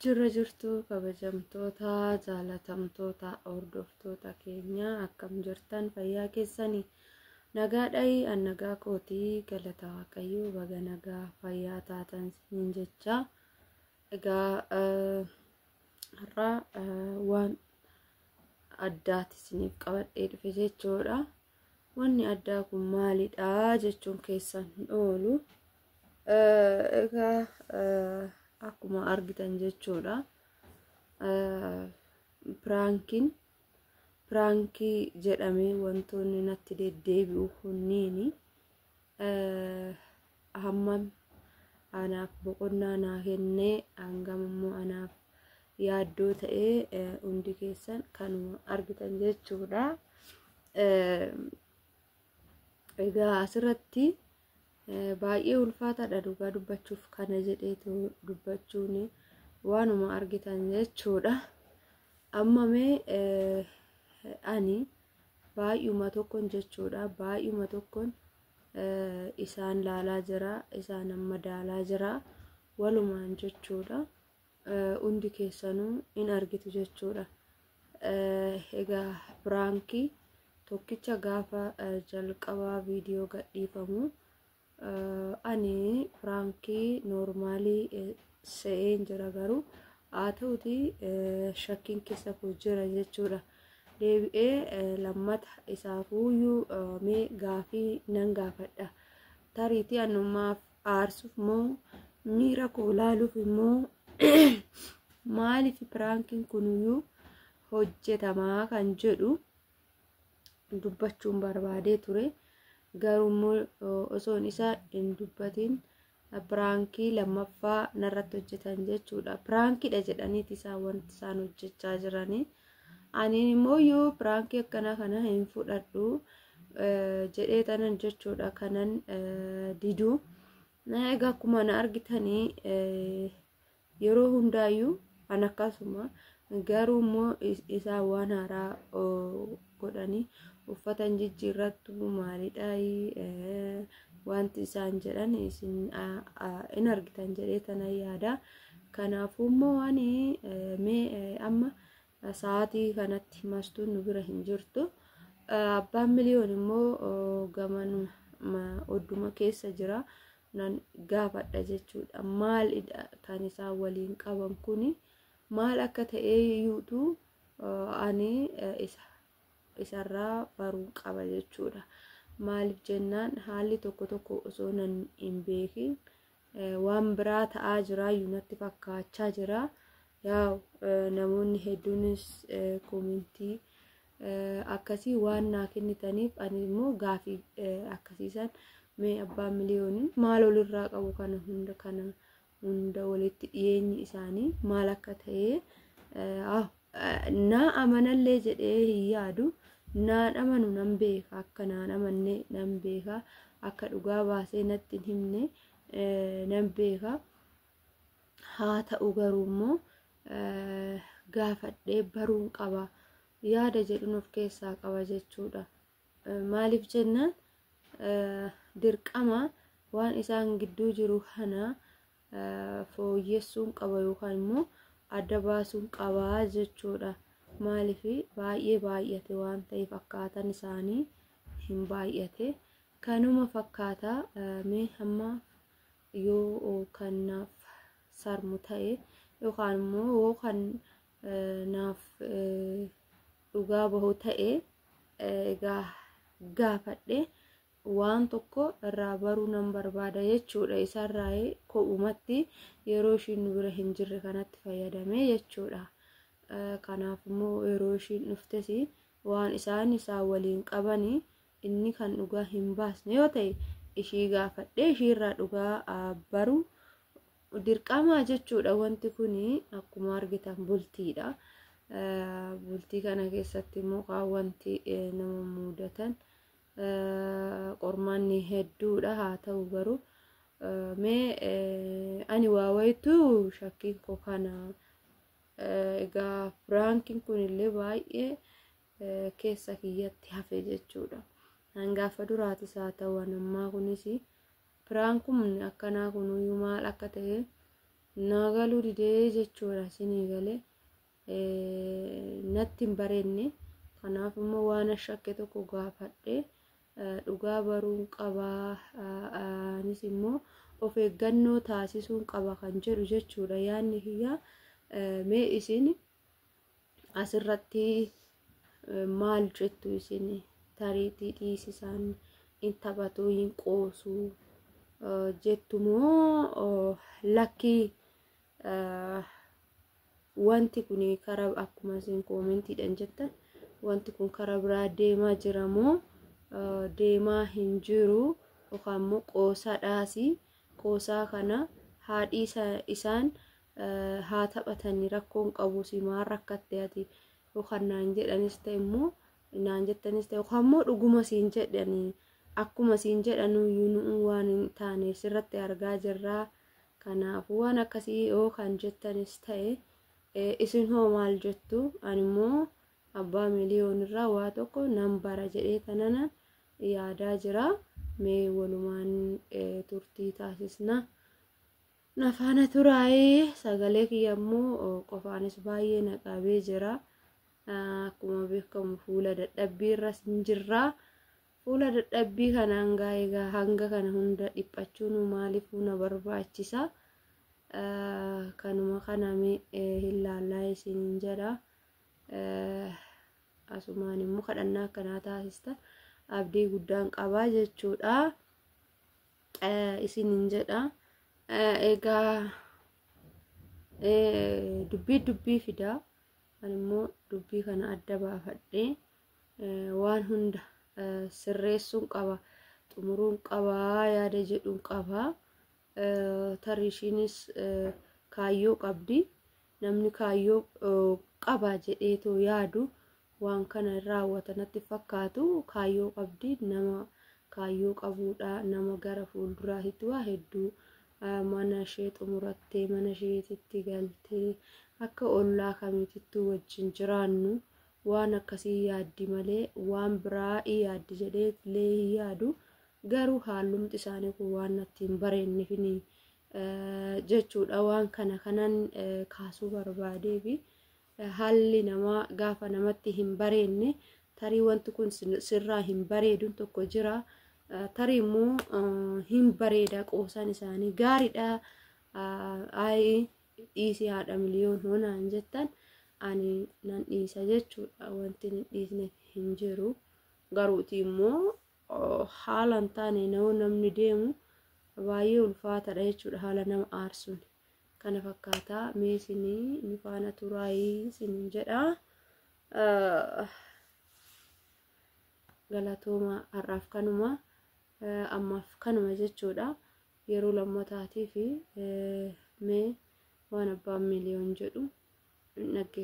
Jirra jirtu kabajamtoota jaalatamtoota hordoftoota keenya akkam jirtan fayyaa keessanii nagaadhayi an nagaa kootii galata waaqayyoo baga nagaa fayyaa taatan hin jecha egaa har'a waan addaati isiniif qabadhee dhufe jechuudha. Wanni addaa kun maalidha jechuun keessan oolu egaa akkuma argitan jechuudha. Piraankii jedhamee wantoonni natti deddeebi'u kunniini hammam anaaf boqonnaa naa kennee hangam immoo anaaf yaaddoo ta'ee hundi keessan kanuma argitan jechuudha. Egaa asirratti baay'ee ulfaataadha dhugaa dubbachuuf kana jedheetu dubbachuun waanuma argitan jechuudha. Amma mee ani baay'uma tokkon jechuudha baay'uma tokkon isaan laalaa jira isaan amma daalaa jira walumaan jechuudha. Hundi keessanuu in argitu jechuudha. Egaa piraankii tokkicha gaafa jalqabaa viidiyoo gadhiifamu ani piraankii noormaalii se'een jira garuu haa ta'uti shakkiin keessa koo jira jechuudha. Deebi'ee lammata isaafuyyuu mee gaafii nan gaafadha. Tariitii annummaaf aarsuuf moo miira koo laaluuf immoo maaliif piraankiin kunuyyuu hojjetamaa kan jedhu dubbachuun barbaadee ture. Garuu osoon isaa hin dubbatin piraankii lammaffaa narratti hojjetan jechuudha. Piraankiidha jedhaniiti isaan wanti isaan hojjechaa jiranii. Ani immoo yoo piraankii akkanaa kana hin fudhadhu jedhee tanan jechuudha kanan diduu. Egaa akkuma na argitanii yeroo hundaayyuu an akkasuma garuu immoo isaan waan haaraa godhanii uffatan jijjiirrattu maalidha wanti isaan jedhan isin in argitan jedhee tanan yaada. Kanaafuu immoo ani mee amma sa'aatii kanatti mastuun nu bira hin jirtu. Abbaan miliyoon immoo gamanuma odduma keessa jira nan gaafadha jechuudha. Maalidha kan isaan waliin qaban kuni maal akka ta'e iyyuutu ani isarraa baruu qaba jechuudha. Maaliif jennaan haalli tokko tokko osoo nan hin beekin waan biraa ta'aa jira natti fakkaachaa jira. Yaa namoonni hedduunis koomentii akkasii waan naa kennitaniif ani immoo gaafii akkasiisan mee abbaan miliyoonii maal olirraa qabu kana hunda walitti dhiyeenyi isaanii maal akka ta'e naa amanallee jedhee hin yaadu. Naan amanu nan beeka akka naan amanne nan beeka akka dhugaa baasee natti hin himne nan beeka. Haa ta'u garuu immoo gaafadhee baruun qaba yaada jedhuun of keessaa qaba jechuudha. Maaliif jennaan dirqama waan isaan gidduu jiru kana fooyyessuun qaba yookaan immoo adda baasuun qaba jechuudha. Maaliif baay'ee baay'ate waan ta'eef akkaataan isaanii hin baay'ate kanuma fakkaata. Mee hamma yoo kanaaf sarmu ta'e yookaan immoo kan naaf dhugaa bahu ta'e egaa gaafadhe waan tokko irraa baruu nan barbaada jechuudha. Isarraa ko'umatti yeroo ishiin nu bira hin jirre kanatti fayyadamee jechuudha. Kanaaf immoo yeroo ishiin dhuftes waan isaan waliin qabanii inni kan dhugaa hin baasne yoo ta'e ishii gaafadhee ishiirraa dhugaa baruu dirqama jechuudha. Wanti kun akkuma argitan bultiidha. Bultii kana keessatti immoo wanti nama mudatan qormaanni hedduudha. Haa ta'u garuu mee ani waa wayitu shakkiin koo kana egaa piraankiin kun illee baay'ee keessa kiyyatti hafe jechuudha. Hangaafa duraatis haa ta'u ammaa kunis piraankii akkanaa kunuyyuu maal akka ta'e nagaluu didee jechuudha isinii galee natti hin bareenne. Kanaaf immoo waan shakke tokko gaafadhe dhugaa baruun qabaa anis immoo of eeggannoo taasisuun qaba kan jedhu jechuudha yaanni kiyya. Mee isin asirratti maal jettu isin? Tariitii dhiisisaan in taphatu hin qoosu jettu moo lakkii wanti kun karaa akkuma isin koomentiidhaan jettan wanti kun karaa biraa deemaa jira moo deemaa hin jiru? Yookaan immoo qoosaadhaasi qoosaa kana haadhii isaan haa taphatanii rakkoon qabu si maal rakkatte ati yookaan naan jedhanis ta'e immoo naan jettanis ta'e yookaan immoo dhuguma siin jedhanii akkuma siin jedhanu yuunu waan hin taane sirratti argaa jirraa. Kanaaf waan akkasii yoo kan jettanis ta'e isin hoo maal jettu? Ani immoo abbaa miliyoonirraa waa tokko nan bara jedhee tanana yaadaa jira. Mee walumaan turtii taasisna. Nafaana turaayee sagalee kiyya immoo qofaanis baay'ee naqabee jira. Akkuma beekamu fuula dadhabbii irra hin jirra. Fuula dadhabbii kanaan egaa hanga kana hunda dhiphachuun maaliif na barbaachisa? Kanuma kana hin laallaa isin jedha. Asumaan immoo kadhannaa akkanaa taasista abdii guddaan qabaa jechuudha. Isin jedha. Egaa dubbii fidaa. Ani immoo dubbii kana adda baafadhee waan hunda sirreessuun qaba, xumuruun qaba, yaada jedhuun qaba. Tarishiinis kaayyoo qabdi. Namni kaayyoo qaba jedheetoo yaadu waan kana raawwata natti fakkaatu. Kaayyoo qabdi, nama kaayyoo qabuudha. Nama gara fuulduraatti waa hedduu mana ishee xumurattee mana isheetitti galtee akka ollaa kamiitittuu wajjin jiraannu waan akkasii yaaddi malee waan biraa yaaddi jedhee illee yaadu. Garuu haalumti isaanii kun waan natti hin bareenneefini jechuudha. Waan kanan kaasuu barbaadee fi haalli namaa gaafa namatti hin bareenne tarii wanti kun sirraa hin bareedun tokko jira. Tarii immoo hin bareeda qoosaan isaanii gaariidha. Dhiisii haadha miliyoon hoonaan jettan ani nan dhiisa jechuudha. Wanti hin dhiisne hin jiru. Garuuti immoo haala hin taane namni deemu baay'ee ulfaataadha jechuudha. Haala nama aarsuun kana fakkaataa. Mee isinii ni faana turaayii isin jedha. Galatooma har'aaf kanuma ammaaf kanuma jechuudha. Yeroo lammataatii fi mee waan abbaan miliyoon jedhu nagge